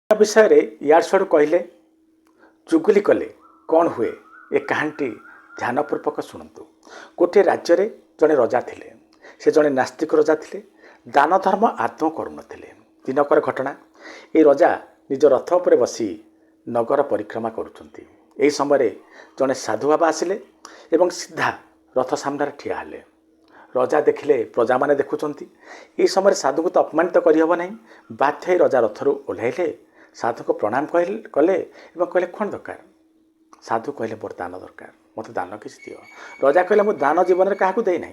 विषय यार छड़ कहले चुगुली कले कौन हुए ए कहानी ध्यानपूर्वक शुणु। गोटे राज्य रे जड़े रजा थिले। से जड़े नास्तिक रजा थिले। दान धर्म आदौ करुनथिले। दिनकर घटना ये रजा निज रथ उपर बसी नगर परिक्रमा करुछंती। एही समय जड़े साधु बाबा आसिले एवं सीधा रथ सामने ठिया हेले। रजा देखिले प्रजा माने देखुचंती। एही समय साधु को तो अपमानित करहब नहीं। बाध्य रजा रथरू ओह्लाइले। साधु को प्रणाम कले एवं कहले कौन दरकार। साधु कहले मोर दान दरकार, मत दान किसी दियो। रजा कहले मु दान जीवन में क्या देना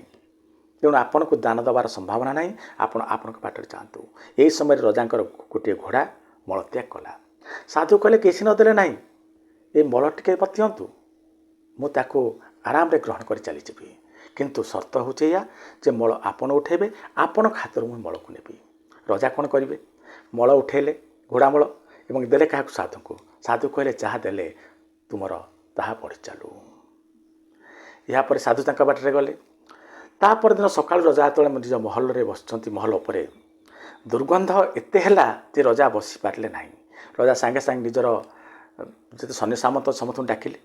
तेणु आपन को दान दबार संभावना नहीं। आपण आपण बाटर जातु। यही समय रजांकर गोटे घोड़ा मलत्याग कला। साधु कहले किसी नदेले ना ये मल टे दिंतु मुझे आराम रे ग्रहण कर चली जी। किंतु शर्त हूँ जे मल आपन उठेबे आपण खातर मुझे मल को नेबी। रजा कौन करेंगे मल उठेले घोड़ा मल एवं देले क्या साधु को। साधु कहले जहाँ देले तुमर ताहा पढ़ी चलू। यापर साधु तक बाटर गले। तापर दिन सकाल रजा तले निज महल रे बसचंती। महल उपरे दुर्गंध एते हैला जे रजा बसी पारले नहीं। रजा सांगे सांगे निजर जो सैन्य सामंत समस्त डाकिले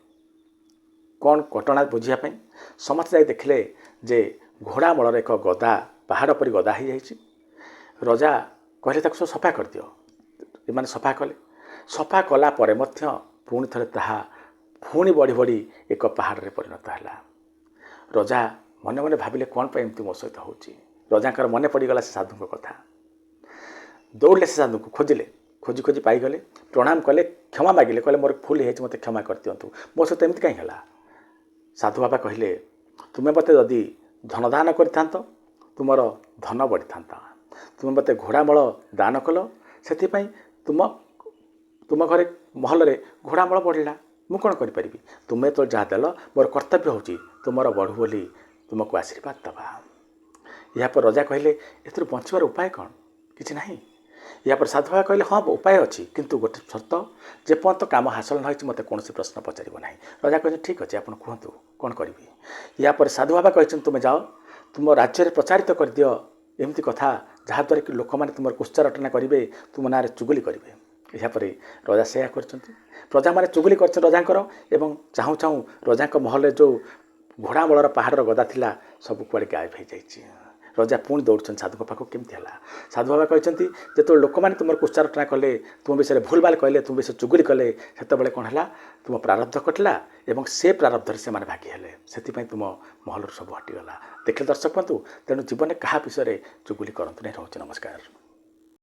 कौन घटना बुझापी। समस्त जाई देखिले जे घोड़ा मलर एक गदा पहाड़ पर गदा हो जाइए। रजा कहले ताको सफा कर दियो। एमाने सफा कले। सफा कला परे मध्य पुणी थरे ताहा पुणी बढ़ी बढ़ी एक पहाड़ रे परिणत हैला। रजा मने मने भाविले कौन पे एमती मो सहित होची। रजाकर मने पड़गला से साधु कथा। दौड़ले से साधु को खोजिले। खोजी खोजी पाईगले। प्रणाम कले क्षमा मागिले। कहले मोर भूल है मत क्षमा कर दिंतु मो सहित एमती कहीं है। साधु बाबा कहले तुम्हें मत जदि धन दान कर तुमर धन बढ़ी था। तुम्हें मत घोड़ा मल दान कल से तुम तुम घरे महल रे घोड़ा मल बढ़ला मु कौन करि। तुम्हें तो जहाँ देल मोर कर्तव्य होची तुमर बढ़ू बोली तुमको आशीर्वाद दबा। यापर रजा कहले एथुर बंचवार उपाय कौन किसी ना। यापर साधु बाबा कहले हाँ उपाय अच्छी किंतु गोटे शर्त जे पर्यंत काम हासिल न हो मत कौन प्रश्न पचार ना। रजा कहले ठीक अच्छे आप कहतु कौन करी। यापर साधु बाबा कहते तुम जाओ तुम राज्य में प्रचारित कर दियो एमती कथा जहाँद्वारा कि लोक मैंने तुम कुश्चारटना करेंगे तुम ना चुगुली करेंगे। यापर रजा से प्रजा मैंने चुगुली कर रजांकर एवं चाहूँ चाहूँ रजा महल जो घोड़ा मलर पहाड़ गदा थिला सब कुआड़े गायब हो जाइए। रजा पुणी दौड़न साधु पाक केमती है। साधु बाबा कहते जो लोक मैंने तुम कुश्चारटना कले तुम विषय भूल भाल कहले तुम विषय चुगुली कले से कौन है तुम प्रारब्ध कटिला एवं से प्रारब्ध से भागी हेले से तुम महल सब हटिगला। देखिए दर्शक बंधु तेणु जीवन क्या विषय चुगुली करतु नहीं। रोचे नमस्कार।